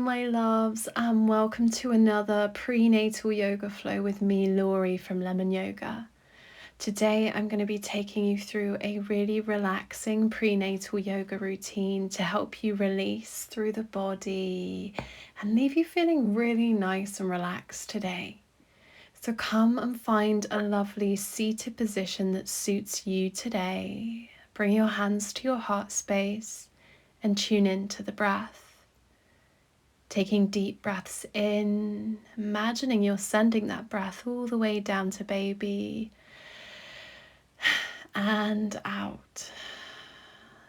my loves, and welcome to another prenatal yoga flow with me, Laurie from Lemon Yoga. Today I'm going to be taking you through a really relaxing prenatal yoga routine to help you release through the body and leave you feeling really nice and relaxed today. So come and find a lovely seated position that suits you today. Bring your hands to your heart space and tune into the breath. Taking deep breaths in, imagining you're sending that breath all the way down to baby and out.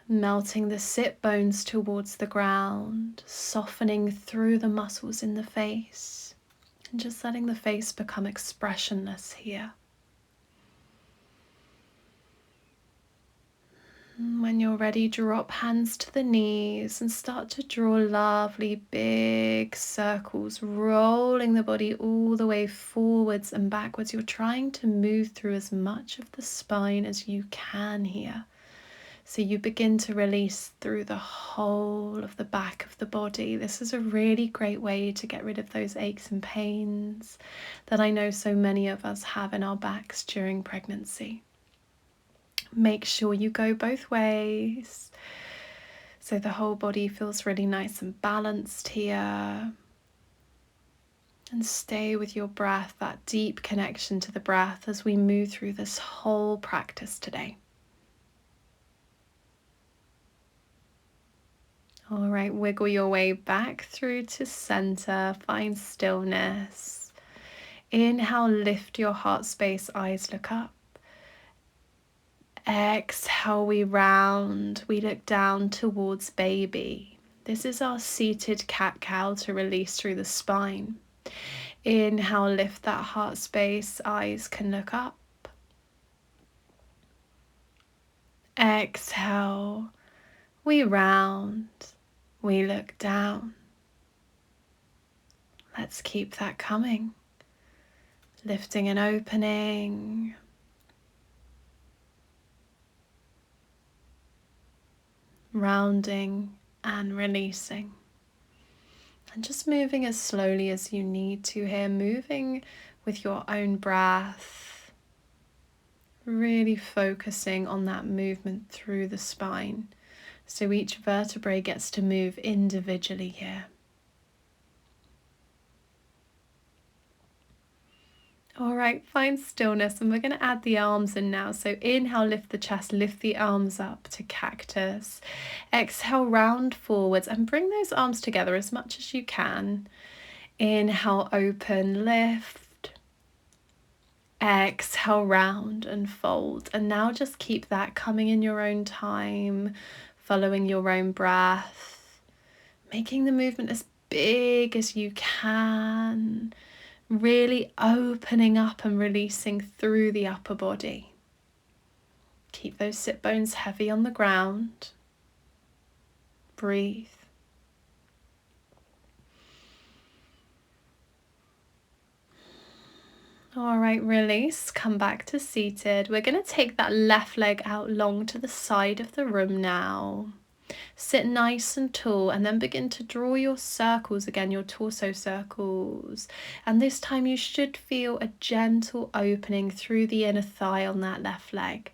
Melting the sit bones towards the ground, softening through the muscles in the face, and just letting the face become expressionless here. When you're ready, drop hands to the knees and start to draw lovely big circles, rolling the body all the way forwards and backwards. You're trying to move through as much of the spine as you can here. So you begin to release through the whole of the back of the body. This is a really great way to get rid of those aches and pains that I know so many of us have in our backs during pregnancy. Make sure you go both ways so the whole body feels really nice and balanced here. And stay with your breath, that deep connection to the breath as we move through this whole practice today. All right, wiggle your way back through to center, find stillness. Inhale, lift your heart space, eyes look up. Exhale, we round, we look down towards baby. This is our seated cat-cow to release through the spine. Inhale, lift that heart space, eyes can look up. Exhale, we round, we look down. Let's keep that coming. Lifting and opening. Rounding and releasing, and just moving as slowly as you need to here, moving with your own breath, really focusing on that movement through the spine so each vertebrae gets to move individually here. All right, find stillness, and we're going to add the arms in now. So inhale, lift the chest, lift the arms up to cactus. Exhale, round forwards and bring those arms together as much as you can. Inhale, open, lift. Exhale, round and fold. And now just keep that coming in your own time, following your own breath, making the movement as big as you can. Really opening up and releasing through the upper body. Keep those sit bones heavy on the ground. Breathe. All right, release. Come back to seated. We're going to take that left leg out long to the side of the room now. Sit nice and tall and then begin to draw your circles again, your torso circles. And this time you should feel a gentle opening through the inner thigh on that left leg.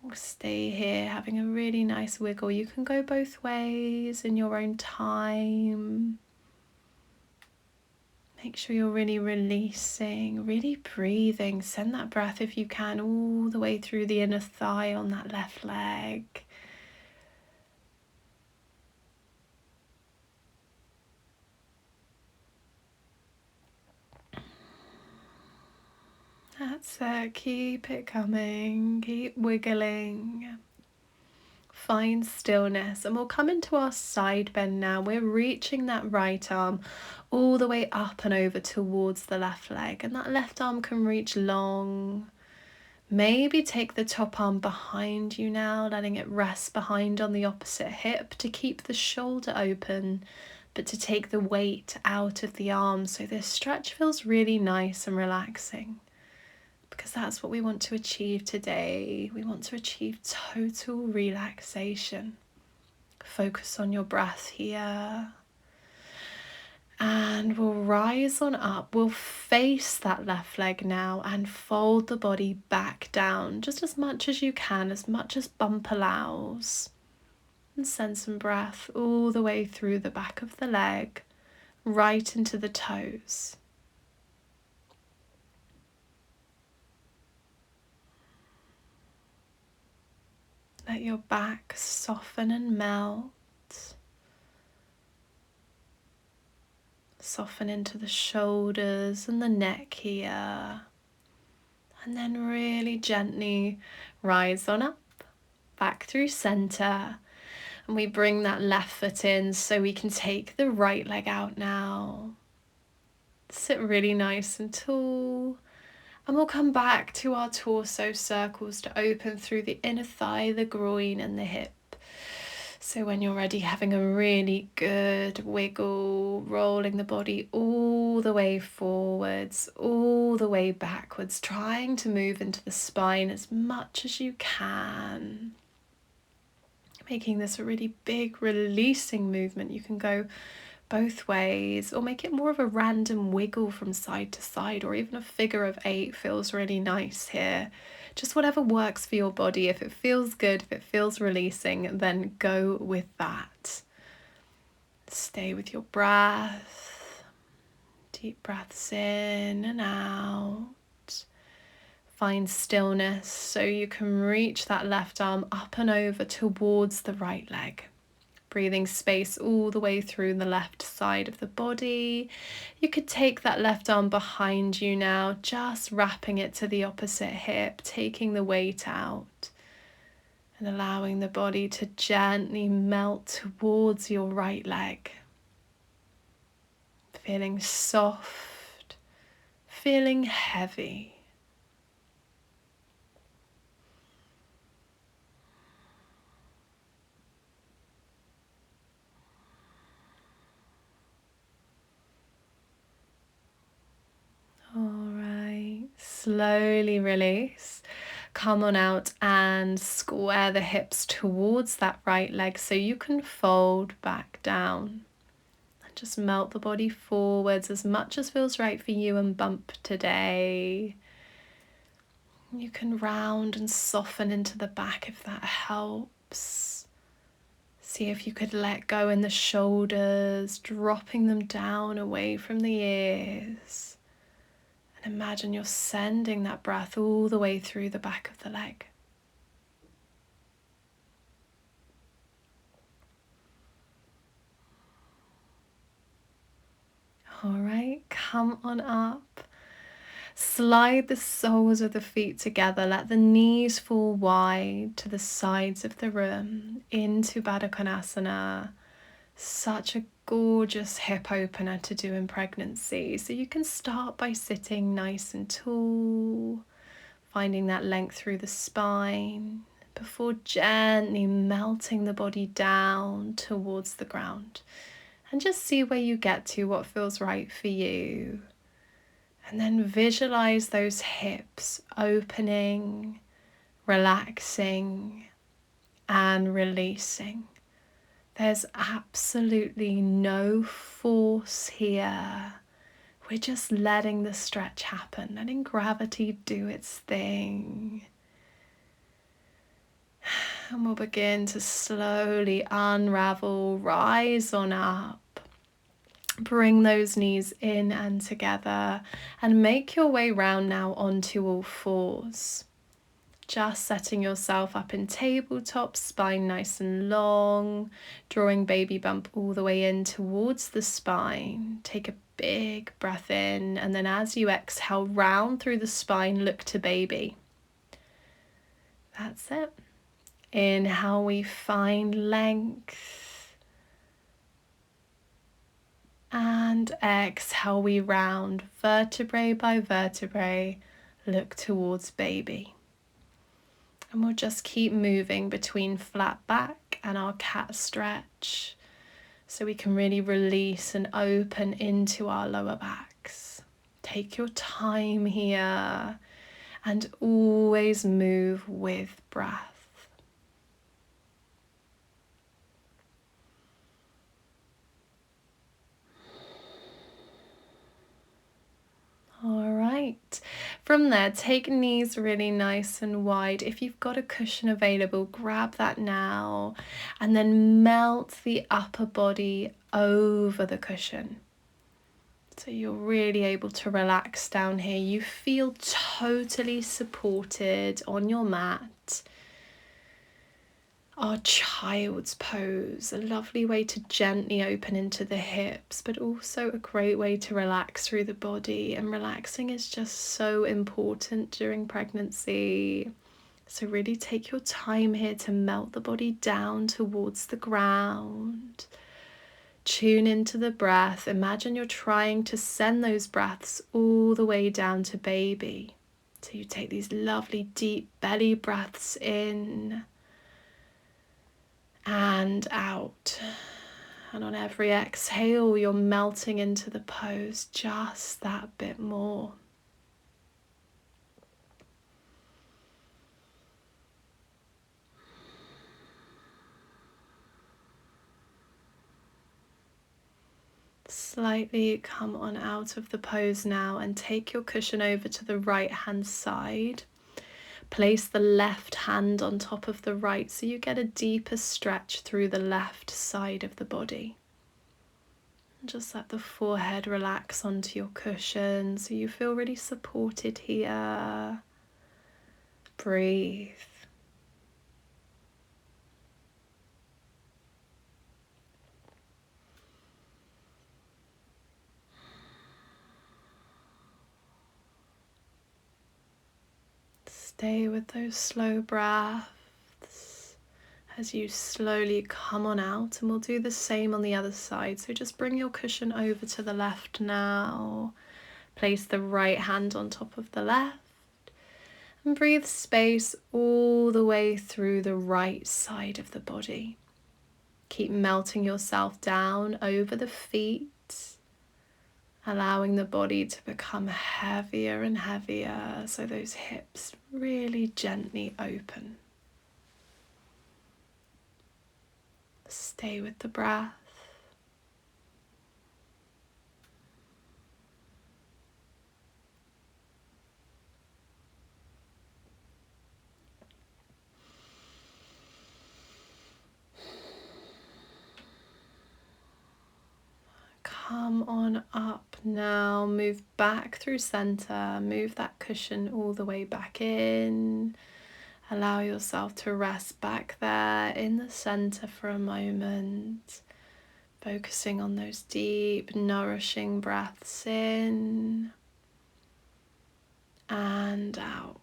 We'll stay here having a really nice wiggle. You can go both ways in your own time. Make sure you're really releasing, really breathing. Send that breath if you can all the way through the inner thigh on that left leg. That's it. Keep it coming. Keep wiggling. Find stillness, and we'll come into our side bend now. We're reaching that right arm all the way up and over towards the left leg, and that left arm can reach long. Maybe take the top arm behind you now, letting it rest behind on the opposite hip to keep the shoulder open, but to take the weight out of the arm so this stretch feels really nice and relaxing. Because that's what we want to achieve today. We want to achieve total relaxation. Focus on your breath here. And we'll rise on up. We'll face that left leg now and fold the body back down just as much as you can, as much as bump allows. And send some breath all the way through the back of the leg, right into the toes. Let your back soften and melt. Soften into the shoulders and the neck here. And then really gently rise on up, back through center. And we bring that left foot in so we can take the right leg out now. Sit really nice and tall. And we'll come back to our torso circles to open through the inner thigh, the groin and the hip. So when you're ready, having a really good wiggle, rolling the body all the way forwards, all the way backwards, trying to move into the spine as much as you can. Making this a really big releasing movement. You can go both ways or make it more of a random wiggle from side to side, or even a figure of 8 feels really nice here. Just whatever works for your body. If it feels good, if it feels releasing, then go with that. Stay with your breath. Deep breaths in and out. Find stillness so you can reach that left arm up and over towards the right leg. Breathing space all the way through the left side of the body. You could take that left arm behind you now, just wrapping it to the opposite hip, taking the weight out and allowing the body to gently melt towards your right leg. Feeling soft, feeling heavy. Alright, slowly release. Come on out and square the hips towards that right leg so you can fold back down. And just melt the body forwards as much as feels right for you and bump today. You can round and soften into the back if that helps. See if you could let go in the shoulders, dropping them down away from the ears. Imagine you're sending that breath all the way through the back of the leg. All right, come on up. Slide the soles of the feet together. Let the knees fall wide to the sides of the room into Baddha Konasana. Such a gorgeous hip opener to do in pregnancy. So you can start by sitting nice and tall, finding that length through the spine before gently melting the body down towards the ground. And just see where you get to, what feels right for you. And then visualize those hips opening, relaxing, and releasing. There's absolutely no force here. We're just letting the stretch happen, letting gravity do its thing. And we'll begin to slowly unravel, rise on up. Bring those knees in and together and make your way round now onto all fours. Just setting yourself up in tabletop, spine nice and long, drawing baby bump all the way in towards the spine. Take a big breath in, and then as you exhale, round through the spine, look to baby. That's it. Inhale, we find length. And exhale, we round vertebrae by vertebrae, look towards baby. And we'll just keep moving between flat back and our cat stretch so we can really release and open into our lower backs. Take your time here and always move with breath. All right. From there, take knees really nice and wide. If you've got a cushion available, grab that now and then melt the upper body over the cushion. So you're really able to relax down here. You feel totally supported on your mat. Our child's pose, a lovely way to gently open into the hips, but also a great way to relax through the body. And relaxing is just so important during pregnancy. So really take your time here to melt the body down towards the ground. Tune into the breath. Imagine you're trying to send those breaths all the way down to baby. So you take these lovely deep belly breaths in and out. And on every exhale, you're melting into the pose just that bit more. Slightly come on out of the pose now and take your cushion over to the right hand side. Place the left hand on top of the right so you get a deeper stretch through the left side of the body. Just let the forehead relax onto your cushion so you feel really supported here. Breathe. Stay with those slow breaths as you slowly come on out, and we'll do the same on the other side. So just bring your cushion over to the left now. Place the right hand on top of the left and breathe space all the way through the right side of the body. Keep melting yourself down over the feet, allowing the body to become heavier and heavier so those hips really gently open. Stay with the breath. Come on up now, move back through center, move that cushion all the way back in. Allow yourself to rest back there in the center for a moment, focusing on those deep, nourishing breaths in and out.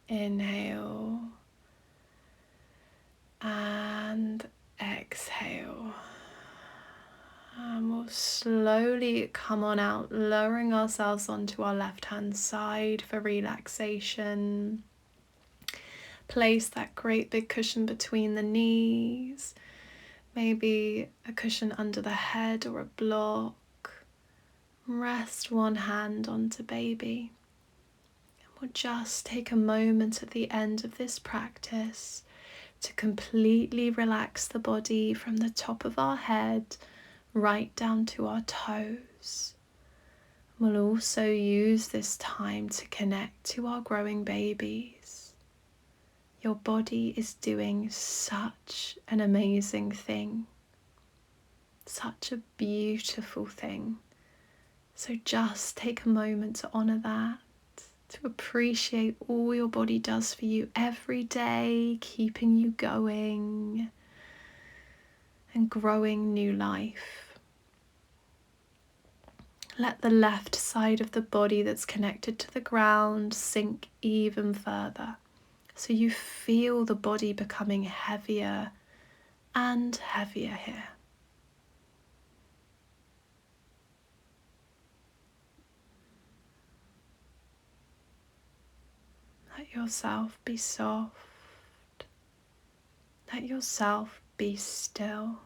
Inhale and exhale. And we'll slowly come on out, lowering ourselves onto our left hand side for relaxation. Place that great big cushion between the knees, maybe a cushion under the head or a block. Rest one hand onto baby. And we'll just take a moment at the end of this practice to completely relax the body from the top of our head right down to our toes. We'll also use this time to connect to our growing babies. Your body is doing such an amazing thing, such a beautiful thing. So just take a moment to honor that, to appreciate all your body does for you every day, keeping you going and growing new life. Let the left side of the body that's connected to the ground sink even further, so you feel the body becoming heavier and heavier here. Let yourself be soft. Let yourself be still.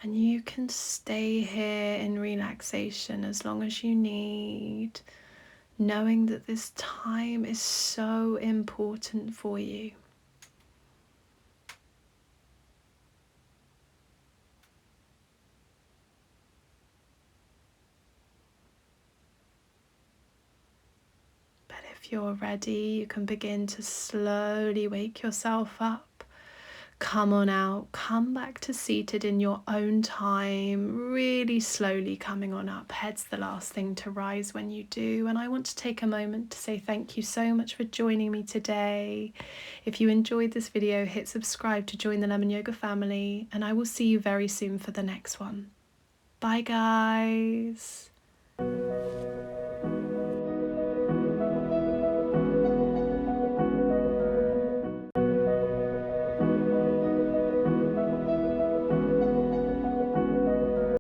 And you can stay here in relaxation as long as you need, knowing that this time is so important for you. you're ready, you can begin to slowly wake yourself up. Come on out, come back to seated in your own time, really slowly coming on up. Head's the last thing to rise when you do. And I want to take a moment to say thank you so much for joining me today. If you enjoyed this video, hit subscribe to join the Lemon Yoga family, and I will see you very soon for the next one. Bye guys.